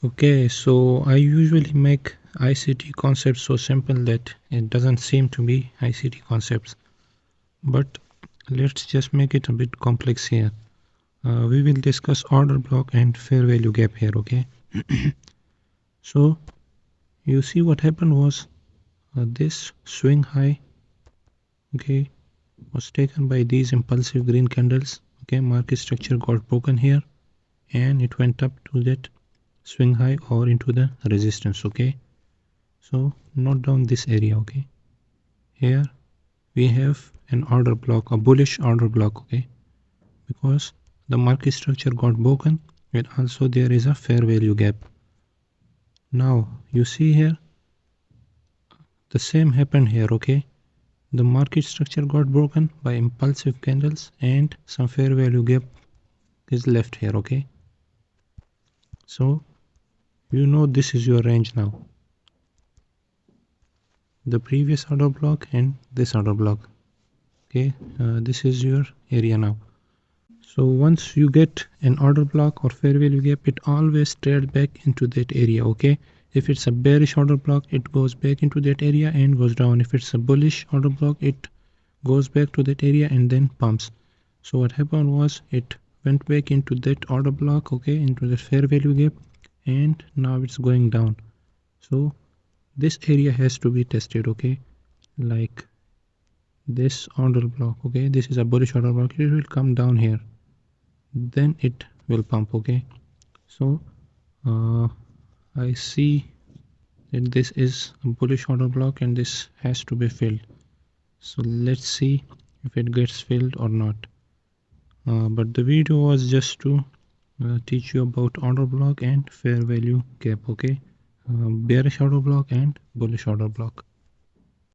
Okay, so I usually make ICT concepts so simple that it doesn't seem to be ICT concepts, but let's just make it a bit complex here. We will discuss order block and fair value gap here, okay? So you see what happened was this swing high, okay, was taken by these impulsive green candles, okay? Market structure got broken here and it went up to that swing high or into the resistance, okay? So note down this area, okay? Here we have an order block, a bullish order block, okay? Because the market structure got broken and also there is a fair value gap. Now you see here the same happened here, okay? The market structure got broken by impulsive candles and some fair value gap is left here, okay? So you know this is your range now. The previous order block and this order block, okay? This is your area now. So once you get an order block or fair value gap, it always trade back into that area, okay? If it's a bearish order block, it goes back into that area and goes down. If it's a bullish order block, it goes back to that area and then pumps. So what happened was it went back into that order block, okay, into the fair value gap, and now it's going down. So this area has to be tested, okay? Like this order block, okay? This is a bullish order block. It will come down here, then it will pump, okay? So I see that this is a bullish order block and this has to be filled. So let's see if it gets filled or not. But the video was just to teach you about order block and fair value gap, okay? Bearish order block and bullish order block.